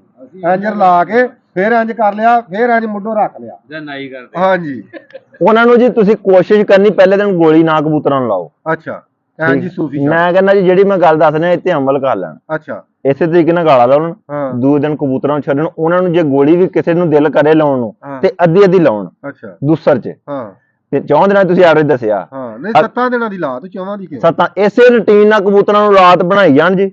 ਇੰਜ ਰਲਾ ਕੇ ਫੇਰ ਇੰਜ ਕਰ ਲਿਆ, ਫੇਰ ਇੰਜ ਮੁੱਢੋਂ ਰੱਖ ਲਿਆ ਜਾਂ ਨਾਈ ਕਰਦੇ। ਹਾਂਜੀ, ਉਹਨਾਂ ਨੂੰ ਜੀ ਤੁਸੀਂ ਕੋਸ਼ਿਸ਼ ਕਰਨੀ ਪਹਿਲੇ ਦਿਨ ਗੋਲੀ ਨਾ ਕਬੂਤਰਾਂ ਨੂੰ ਲਾਓ। ਅੱਛਾ, ਜੀ ਸੂਫੀ ਮੈਂ ਕਹਿੰਦਾ ਜੀ ਜਿਹੜੀ ਮੈਂ ਗੱਲ ਦੱਸਣਾ ਇੱਥੇ ਅਮਲ ਕਰ ਲੈਣ। ਅੱਛਾ, ਇਸੇ ਤਰੀਕੇ ਨਾਲ ਗਾਲਾ ਲਾਉਣ, ਦੂਜੇ ਦਿਨ ਕਬੂਤਰਾਂ ਨੂੰ ਛੱਡਣ। ਉਹਨਾਂ ਨੂੰ ਜੇ ਗੋਲੀ ਵੀ ਕਿਸੇ ਨੂੰ ਦਿਲ ਕਰੇ ਲਾਉਣ ਨੂੰ ਤੇ ਅੱਧੀ ਅੱਧੀ ਲਾਉਣ। ਅੱਛਾ, ਦੂਸਰ ਚ ਤੇ 4 ਦਿਨਾਂ ਤੁਸੀਂ ਐਵਰੇਜ ਦੱਸਿਆ। ਨਹੀਂ 7 ਦਿਨਾਂ ਦੀ ਲਾ ਤੂੰ 4 ਦੀ ਕਿਉਂ? 7 ਇਸੇ ਰੁਟੀਨ ਨਾਲ ਕਬੂਤਰਾਂ ਨੂੰ ਰਾਤ ਬਣਾਈ ਜਾਣ ਜੀ।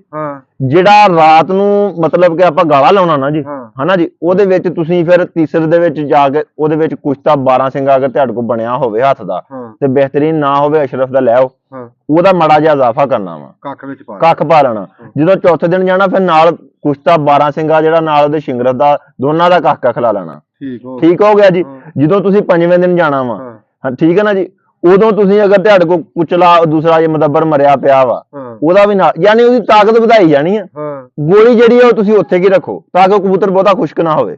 ਜਿਹੜਾ ਰਾਤ ਨੂੰ ਮਤਲਬ ਕਿ ਆਪਾਂ ਗਾਲਾ ਲਾਉਣਾ ਨਾ ਜੀ, ਹਨਾ ਜੀ, ਉਹਦੇ ਵਿੱਚ ਤੁਸੀਂ ਫਿਰ ਤੀਸਰੇ ਦੇ ਵਿੱਚ ਜਾ ਕੇ ਉਹਦੇ ਵਿੱਚ ਕੁਛ ਤਾਂ 12 ਸਿੰਘਾ ਅਗਰ ਤੁਹਾਡੇ ਕੋਲ ਬਣਿਆ ਹੋਵੇ ਹੱਥ ਦਾ ਤੇ ਬਿਹਤਰੀਨ ਨਾ ਹੋਵੇ, ਅਸ਼ਰਫ ਦਾ ਲੈ ਆਓ, ਉਹਦਾ ਮਾੜਾ ਜਿਹਾ ਇਜ਼ਾਫਾ ਕਰਨਾ ਵਾ, ਕੱਖ ਪਾ ਲੈਣਾ। ਜਦੋਂ ਚੌਥੇ ਦਿਨ ਜਾਣਾ ਫਿਰ ਨਾਲ ਕੁਛ ਤਾਂ 12 ਸਿੰਘਾ ਜਿਹੜਾ ਨਾਲ ਉਹਦੇ ਸ਼ਿੰਗਰਫ ਦਾ, ਦੋਨਾਂ ਦਾ ਕੱਖ ਲਾ ਲੈਣਾ। ਠੀਕ ਹੋ ਗਿਆ ਜੀ। ਜਦੋਂ ਤੁਸੀਂ 5ਵੇਂ ਦਿਨ ਜਾਣਾ ਵਾ, ਠੀਕ ਹੈ ਨਾ ਜੀ, ਉਦੋਂ ਤੁਸੀਂ ਅਗਰ ਤੁਹਾਡੇ ਕੋਲ ਕੁਚਲਾ ਦੂਸਰਾ ਜੇ ਮਦਬਰ ਮਰਿਆ ਪਿਆ ਵਾ, ਉਹਦਾ ਵੀ ਨਾਲ, ਯਾਨੀ ਉਹਦੀ ਤਾਕਤ ਵਧਾਈ ਜਾਣੀ ਆ। ਗੋਲੀ ਜਿਹੜੀ ਆ ਉਹ ਤੁਸੀਂ ਉੱਥੇ ਕੀ ਰੱਖੋ ਤਾਂ ਕਿ ਕਬੂਤਰ ਬਹੁਤਾ ਖੁਸ਼ਕ ਨਾ ਹੋਵੇ।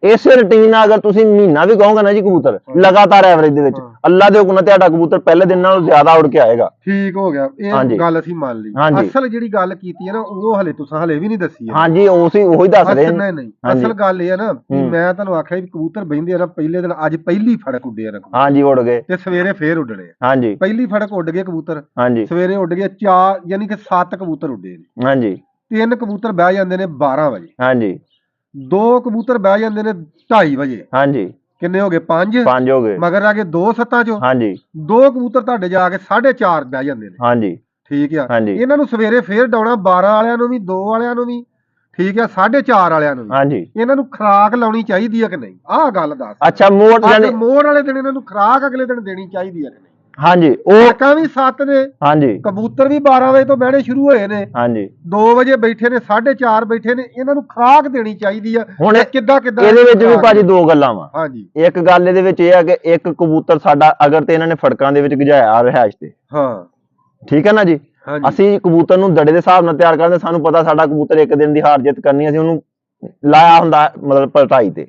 ਇਸੇ ਰੁਟੀਨ ਨਾਲ ਅਗਰ ਤੁਸੀਂ ਮਹੀਨਾ ਵੀ ਕਹੋਗੇ ਨਾ ਜੀ, ਕਬੂਤਰ ਲਗਾਤਾਰ ਐਵਰੇਜ ਦੇ ਵਿੱਚ, ਅੱਲਾ ਦੇ ਹੁਕਮ ਨਾਲ ਤੁਹਾਡਾ ਕਬੂਤਰ ਪਹਿਲੇ ਦਿਨ ਨਾਲੋਂ ਜ਼ਿਆਦਾ ਉੜ ਕੇ ਆਏਗਾ। ਠੀਕ ਹੋ ਗਿਆ, ਇਹ ਗੱਲ ਅਸੀਂ ਮੰਨ ਲਈ। ਅਸਲ ਜਿਹੜੀ ਗੱਲ ਕੀਤੀ ਹੈ ਨਾ, ਉਹ ਹਲੇ ਤੁਸੀਂ ਹਲੇ ਵੀ ਨਹੀਂ ਦੱਸੀ। ਹਾਂਜੀ, ਉਹੀ ਦੱਸ ਰਹੇ ਨੇ। ਨਹੀਂ, ਅਸਲ ਗੱਲ ਇਹ ਹੈ ਨਾ, ਮੈਂ ਤੁਹਾਨੂੰ ਆਖਿਆ ਵੀ ਕਬੂਤਰ ਬਹਿੰਦੇ ਆ ਨਾ ਪਹਿਲੇ ਦਿਨ, ਅੱਜ ਪਹਿਲੀ ਫੜਕ ਉੱਡੇ ਆ। ਹਾਂਜੀ, ਉੱਡ ਗਏ ਤੇ ਸਵੇਰੇ ਫੇਰ ਉੱਡਣੇ। ਹਾਂਜੀ, ਪਹਿਲੀ ਫੜਕ ਉੱਡ ਗਏ ਕਬੂਤਰ। ਹਾਂਜੀ, ਸਵੇਰੇ ਉੱਡ ਗਏ 4, ਯਾਨੀ ਕਿ 7 ਕਬੂਤਰ ਉੱਡੇ ਨੇ। ਹਾਂਜੀ, 3 ਕਬੂਤਰ ਬਹਿ ਜਾਂਦੇ ਨੇ 12 ਵਜੇ। ਹਾਂਜੀ, 2 ਕਬੂਤਰ ਬਹਿ ਜਾਂਦੇ ਨੇ 2:30 ਵਜੇ। ਹਾਂਜੀ, ਕਿੰਨੇ ਹੋ ਗਏ? 5 ਹੋ ਗਏ। ਮਗਰ ਆ ਕੇ 2 ਸੱਤਾਂ ਚੋਂ। ਹਾਂਜੀ, 2 ਕਬੂਤਰ ਤੁਹਾਡੇ ਜਾ ਕੇ 4:30 ਬਹਿ ਜਾਂਦੇ ਨੇ। ਹਾਂਜੀ, ਠੀਕ ਆ। ਇਹਨਾਂ ਨੂੰ ਸਵੇਰੇ ਫੇਰ ਡਾਉਣਾ 12 ਵਾਲਿਆਂ ਨੂੰ ਵੀ, 2 ਵਾਲਿਆਂ ਨੂੰ ਵੀ, ਠੀਕ ਆ, 4:30 ਵਾਲਿਆਂ ਨੂੰ ਵੀ। ਹਾਂਜੀ, ਇਹਨਾਂ ਨੂੰ ਖੁਰਾਕ ਲਾਉਣੀ ਚਾਹੀਦੀ ਹੈ ਕਿ ਨਹੀਂ? ਆਹ ਗੱਲ ਦੱਸ। ਅੱਛਾ, ਮੋੜ ਵਾਲੇ ਦਿਨ ਇਹਨਾਂ ਨੂੰ ਖੁਰਾਕ ਅਗਲੇ ਦਿਨ ਦੇਣੀ ਚਾਹੀਦੀ ਹੈ ਕਿ ਨਹੀਂ? ਹਾਂਜੀ, ਉਹ ਵੀ 7 ਨੇ। ਹਾਂਜੀ, ਕਬੂਤਰ ਵੀ 12 ਵਜੇ ਤੋਂ ਬਹਿਣੇ ਸ਼ੁਰੂ ਹੋਏ ਨੇ। ਹਾਂਜੀ, 2 ਵਜੇ ਬੈਠੇ ਨੇ, 4:30 ਬੈਠੇ ਨੇ। ਇਹਨਾਂ ਨੂੰ ਖੁਰਾਕ ਦੇਣੀ ਚਾਹੀਦੀ ਆ। ਹੁਣ ਕਿੱਦਾਂ ਇਹਦੇ ਵਿੱਚ ਵੀ ਭਾਜੀ 2 ਗੱਲਾਂ ਵਾ। ਹਾਂਜੀ, ਇੱਕ ਗੱਲ ਇਹਦੇ ਵਿੱਚ ਇਹ ਆ ਕਿ ਇੱਕ ਕਬੂਤਰ ਸਾਡਾ ਅਗਰ ਤੇ ਇਹਨਾਂ ਨੇ ਫੜਕਾਂ ਦੇ ਵਿੱਚ ਗਜਾਇਆ ਰਿਹਾਇਸ਼ ਤੇ, ਠੀਕ ਹੈ ਨਾ ਜੀ, ਅਸੀਂ ਕਬੂਤਰ ਨੂੰ ਦੜੇ ਦੇ ਹਿਸਾਬ ਨਾਲ ਤਿਆਰ ਕਰਦੇ। ਸਾਨੂੰ ਪਤਾ ਸਾਡਾ ਕਬੂਤਰ ਇੱਕ ਦਿਨ ਦੀ ਹਾਰ ਜਿੱਤ ਕਰਨੀ, ਅਸੀਂ ਉਹਨੂੰ ਲਾਇਆ ਹੁੰਦਾ ਮਤਲਬ ਪਲਟਾਈ ਤੇ।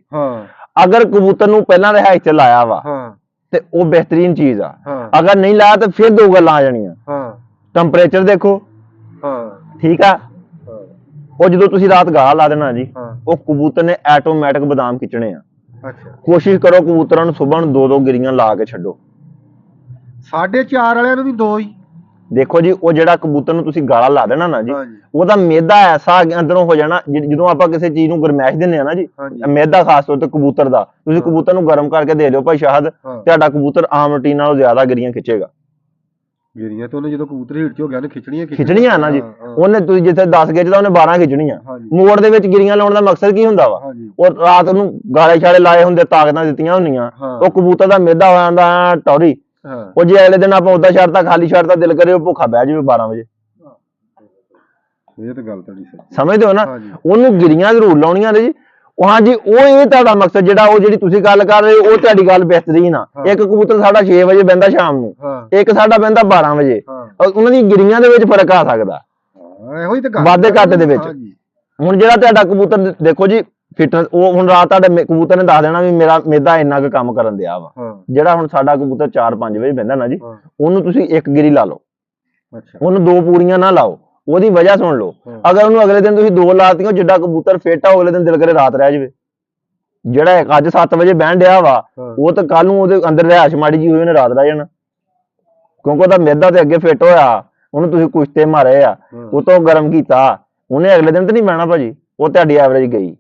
ਅਗਰ ਕਬੂਤਰ ਨੂੰ ਪਹਿਲਾਂ ਰਿਹਾਇਸ਼ ਤੇ ਲਾਇਆ ਵਾ ਤੇ ਉਹ ਬਿਹਤਰੀਨ ਚੀਜ਼ ਆ। ਅਗਰ ਨਹੀਂ ਲਾਇਆ ਤਾਂ ਫਿਰ 2 ਗੱਲਾਂ ਆ ਜਾਣੀਆਂ। ਟੈਂਪਰੇਚਰ ਦੇਖੋ, ਠੀਕ ਆ। ਉਹ ਜਦੋਂ ਤੁਸੀਂ ਰਾਤ ਗਾਹ ਲਾ ਦੇਣਾ ਜੀ, ਉਹ ਕਬੂਤਰ ਨੇ ਆਟੋਮੈਟਿਕ ਬਦਾਮ ਖਿੱਚਣੇ ਆ। ਕੋਸ਼ਿਸ਼ ਕਰੋ ਕਬੂਤਰਾਂ ਨੂੰ ਸਵੇਰ ਨੂੰ 2-2 ਗਿਰੀਆਂ ਲਾ ਕੇ ਛੱਡੋ। 4:30 ਵਾਲਿਆਂ ਨੂੰ ਵੀ 2 ਹੀ। ਦੇਖੋ ਜੀ, ਉਹ ਜਿਹੜਾ ਕਬੂਤਰ ਨੂੰ ਤੁਸੀਂ ਗਾਲਾ ਲਾ ਦੇਣਾ ਨਾ ਜੀ, ਉਹਦਾ ਮੈਦਾ ਐਸਾ ਅੰਦਰੋਂ ਹੋ ਜਾਣਾ। ਜਦੋਂ ਆਪਾਂ ਕਿਸੇ ਚੀਜ਼ ਨੂੰ ਗਰਮੈਸ਼ ਦਿੰਦੇ ਆ ਨਾ ਜੀ, ਮੈਦਾ ਖਾਸ ਤੌਰ ਤੇ ਕਬੂਤਰ ਦਾ, ਤੁਸੀਂ ਕਬੂਤਰ ਨੂੰ ਗਰਮ ਕਰਕੇ ਦੇ ਦਿਓ ਭਾਈ ਸ਼ਾਹਦ, ਤੁਹਾਡਾ ਕਬੂਤਰ ਆਮ ਰੂਟੀਨ ਨਾਲੋਂ ਜ਼ਿਆਦਾ ਗਿਰੀਆਂ ਖਿੱਚੇਗਾ। ਗਿਰੀਆਂ ਤੇ ਉਹਨੇ ਜਦੋਂ ਕਬੂਤਰ ਹੀਟ ਚ ਹੋ ਗਿਆ ਨੇ ਖਿੱਚਣੀਆਂ ਨਾ ਜੀ। ਉਹਨੇ ਤੁਸੀਂ ਜਿੱਥੇ 10 ਖਿੱਚਦਾ ਉਹਨੇ 12 ਖਿੱਚਣੀਆਂ। ਮੋੜ ਦੇ ਵਿੱਚ ਗਿਰੀਆਂ ਲਾਉਣ ਦਾ ਮਕਸਦ ਕੀ ਹੁੰਦਾ ਵਾ? ਉਹ ਰਾਤ ਨੂੰ ਗਾਲੇ ਛਾਲੇ ਲਾਏ ਹੁੰਦੇ, ਤਾਕਤਾਂ ਦਿੱਤੀਆਂ ਹੁੰਦੀਆਂ, ਉਹ ਕਬੂਤਰ ਦਾ ਮੈਦਾ ਹੋ ਜਾਂਦਾ ਟੌਰੀ। ਉਹ ਜੇ ਅਗਲੇ ਦਿਨ ਆਪਾਂ ਉਦਾਂ ਛੱਡਤਾ, ਖਾਲੀ ਛੱਡਤਾ, ਦਿਲ ਕਰੇ ਉਹ ਭੁੱਖਾ ਬਹਿ ਜਾਵੇ 12 ਵਜੇ। ਇਹ ਤਾਂ ਗੱਲ ਤੁਹਾਡੀ ਸਹੀ, ਸਮਝਦੇ ਹੋ ਨਾ? ਉਹਨੂੰ ਗਿਰੀਆਂ ਜ਼ਰੂਰ ਲਾਉਣੀਆਂ ਨੇ ਜੀ। ਹਾਂਜੀ, ਉਹ ਇਹ ਤੁਹਾਡਾ ਮਕਸਦ ਜਿਹੜਾ, ਉਹ ਜਿਹੜੀ ਤੁਸੀਂ ਗੱਲ ਕਰ ਰਹੇ ਹੋ, ਉਹ ਤੁਹਾਡੀ ਗੱਲ ਬਿਹਤਰੀਨ ਆ। ਇੱਕ ਕਬੂਤਰ ਸਾਡਾ 6 ਵਜੇ ਬਹਿੰਦਾ ਸ਼ਾਮ ਨੂੰ, ਇੱਕ ਸਾਡਾ ਬਹਿੰਦਾ 12 ਵਜੇ। ਉਹਨਾਂ ਦੀ ਗਿਰੀਆਂ ਦੇ ਵਿੱਚ ਫਰਕ ਆ ਸਕਦਾ, ਵਾਧੇ ਘਾਟੇ ਦੇ ਵਿੱਚ। ਹੁਣ ਜਿਹੜਾ ਤੁਹਾਡਾ ਕਬੂਤਰ ਦੇਖੋ ਜੀ ਫਿਟਨੈਸ, ਉਹ ਹੁਣ ਰਾਤ ਤੁਹਾਡੇ ਕਬੂਤਰ ਨੇ ਦੱਸ ਦੇਣਾ ਵੀ ਮੇਰਾ ਮੈਦਾ ਇੰਨਾ ਕੁ ਕੰਮ ਕਰਨ ਦਿਆ ਵਾ। ਜਿਹੜਾ ਹੁਣ ਸਾਡਾ ਕਬੂਤਰ 4-5 ਵਜੇ ਬਹਿੰਦਾ ਨਾ ਜੀ, ਉਹਨੂੰ ਤੁਸੀਂ 1 ਗਿਰੀ ਲਾ ਲਓ, ਉਹਨੂੰ 2 ਪੂਰੀਆਂ ਨਾ ਲਾਓ। ਉਹਦੀ ਵਜ੍ਹਾ ਸੁਣ ਲਓ। ਅਗਰ ਉਹਨੂੰ ਅਗਲੇ ਦਿਨ ਤੁਸੀਂ 2 ਲਾਤੀਆਂ, ਜਿੱਡਾ ਕਬੂਤਰ ਫਿੱਟ ਆ, ਅਗਲੇ ਦਿਨ ਦਿਲ ਕਰੇ ਰਾਤ ਰਹਿ ਜਾਵੇ। ਜਿਹੜਾ ਅੱਜ 7 ਵਜੇ ਬਹਿਣ ਡਿਆ ਵਾ, ਉਹ ਤਾਂ ਕੱਲ ਨੂੰ ਉਹਦੇ ਅੰਦਰ ਰਿਹਾਇਸ਼ ਮਾੜੀ ਜੀ ਹੋਈ, ਉਹਨੇ ਰਾਤ ਰਹਿ ਜਾਣਾ, ਕਿਉਂਕਿ ਉਹਦਾ ਮੈਦਾ ਤੇ ਅੱਗੇ ਫਿੱਟ ਹੋਇਆ। ਉਹਨੂੰ ਤੁਸੀਂ ਕੁਸ਼ਤੇ ਮਾਰੇ ਆ, ਉਹ ਤੋਂ ਗਰਮ ਕੀਤਾ, ਉਹਨੇ ਅਗਲੇ ਦਿਨ ਤਾਂ ਨਹੀਂ ਬਹਿਣਾ ਭਾਜੀ। ਉਹ ਤੁਹਾਡੀ ਐਵਰੇਜ ਗਈ।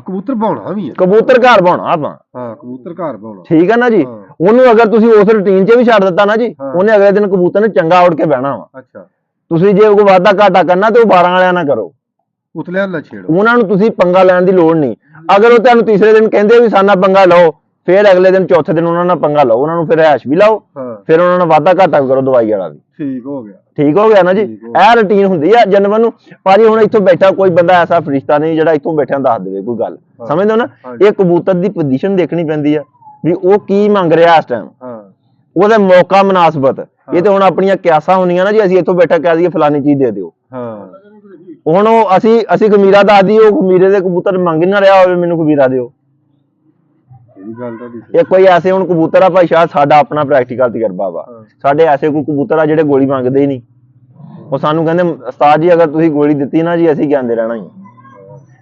ਕਬੂਤਰ ਬਾਉਣਾ ਵੀ ਹੈ, ਕਬੂਤਰ ਘਰ ਬਾਉਣਾ ਆਪਾਂ। ਕਬੂਤਰ ਘਰ ਬਾਉਣਾ, ਠੀਕ ਹੈ ਨਾ ਜੀ। ਉਹਨੂੰ ਅਗਰ ਤੁਸੀਂ ਉਸ ਰੂਟੀਨ 'ਚ ਵੀ ਛੱਡ ਦਿੱਤਾ ਨਾ ਜੀ, ਉਹਨੇ ਅਗਲੇ ਦਿਨ ਕਬੂਤਰ ਨੇ ਚੰਗਾ ਉੱਡ ਕੇ ਬਹਿਣਾ ਵਾ। ਤੁਸੀਂ ਜੇ ਕੋਈ ਵਾਧਾ ਘਾਟਾ ਕਰਨਾ ਤੇ ਉਹ 12 ਵਾਲਿਆਂ ਨਾ ਕਰੋ, ਉਤਲਿਆਂ ਨਾ ਛੇੜੋ। ਉਹਨਾਂ ਨੂੰ ਤੁਸੀਂ ਪੰਗਾ ਲੈਣ ਦੀ ਲੋੜ ਨਹੀਂ। ਅਗਰ ਉਹ ਤੁਹਾਨੂੰ ਤੀਸਰੇ ਦਿਨ ਕਹਿੰਦੇ ਵੀ ਸਾਨਾ ਪੰਗਾ ਲਓ, ਫਿਰ ਅਗਲੇ ਦਿਨ ਚੌਥੇ ਦਿਨ ਉਹਨਾਂ ਨਾਲ ਪੰਗਾ ਲਓ, ਉਹਨਾਂ ਨੂੰ ਫਿਰ ਐਸ਼ ਵੀ ਲਾਓ, ਫਿਰ ਉਹਨਾਂ ਨਾਲ ਵਾਧਾ ਘਾਟਾ ਵੀ ਕਰੋ ਦਵਾਈ ਵਾਲਾ ਵੀ। ਠੀਕ ਹੋ ਗਿਆ, ਠੀਕ ਹੋ ਗਿਆ ਨਾ ਜੀ। ਇਹ ਰੁਟੀਨ ਹੁੰਦੀ ਆ ਜਾਨਵਰ ਨੂੰ। ਭਾਜੀ ਹੁਣ ਇੱਥੋਂ ਬੈਠਾ ਕੋਈ ਬੰਦਾ ਐਸਾ ਫਰਿਸ਼ਤਾ ਨਹੀਂ ਜਿਹੜਾ ਇੱਥੋਂ ਬੈਠਿਆਂ ਦੱਸ ਦੇਵੇ ਕੋਈ ਗੱਲ, ਸਮਝਦੇ ਹੋ ਨਾ। ਇਹ ਕਬੂਤਰ ਦੀ ਪੋਜੀਸ਼ਨ ਦੇਖਣੀ ਪੈਂਦੀ ਆ ਵੀ ਉਹ ਕੀ ਮੰਗ ਰਿਹਾ ਇਸ ਟਾਈਮ, ਉਹਦਾ ਮੌਕਾ ਮੁਨਾਸਬਤ। ਇਹ ਤੇ ਹੁਣ ਆਪਣੀਆਂ ਕਿਆਸਾਂ ਹੁੰਦੀਆਂ ਨਾ ਜੀ, ਅਸੀਂ ਇੱਥੋਂ ਬੈਠਾ ਕਹਿ ਦਈਏ ਫਲਾਨੀ ਚੀਜ਼ ਦੇ ਦਿਓ। ਹੁਣ ਉਹ ਅਸੀਂ ਖਮੀਰਾ ਦੱਸ ਦਈਏ, ਉਹ ਖਮੀਰੇ ਦੇ ਕਬੂਤਰ ਮੰਗ ਨਾ ਰਿਹਾ ਹੋਵੇ ਮੈਨੂੰ ਖਮੀਰਾ ਦਿਓ। ਇਹ ਕੋਈ ਐਸੇ ਹੁਣ ਕਬੂਤਰ ਆ ਭਾਈ ਸ਼ਾਹ, ਸਾਡਾ ਆਪਣਾ ਪ੍ਰੈਕਟੀਕਲ ਤਜਰਬਾ ਵਾ। ਸਾਡੇ ਐਸੇ ਕੋਈ ਕਬੂਤਰ ਆ ਜਿਹੜੇ ਗੋਲੀ ਮੰਗਦੇ ਹੀ ਨਹੀਂ। ਉਹ ਸਾਨੂੰ ਕਹਿੰਦੇ ਉਸਤਾਦ ਜੀ ਅਗਰ ਤੁਸੀਂ ਗੋਲੀ ਦਿੱਤੀ ਨਾ ਜੀ ਅਸੀਂ ਕਹਿੰਦੇ ਰਹਿਣਾ ਹੀ।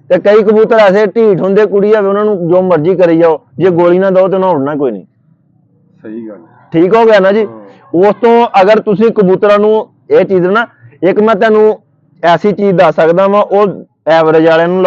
ਤੇ ਕਈ ਕਬੂਤਰ ਐਸੇ ਢੀਠ ਹੁੰਦੇ ਕੁੜੀ ਆਵੇ, ਉਹਨਾਂ ਨੂੰ ਜੋ ਮਰਜ਼ੀ ਕਰੀ ਜਾਓ, ਜੇ ਗੋਲੀ ਨਾ ਦਿਓ ਤੇ ਉਹਨਾਂ ਉੜਨਾ ਕੋਈ ਨਹੀਂ। ਸਹੀ ਗੱਲ, ਠੀਕ ਹੋ ਗਿਆ ਨਾ ਜੀ। ਉਸ ਤੋਂ ਅਗਰ ਤੁਸੀਂ ਕਬੂਤਰਾਂ ਨੂੰ ਇਹ ਚੀਜ਼ ਨਾ, ਇੱਕ ਮੈਂ ਤੁਹਾਨੂੰ ਐਸੀ ਚੀਜ਼ ਦੱਸ ਸਕਦਾ ਵਾ, ਉਹ ਐਵਰੇਜ ਵਾਲਿਆਂ ਨੂੰ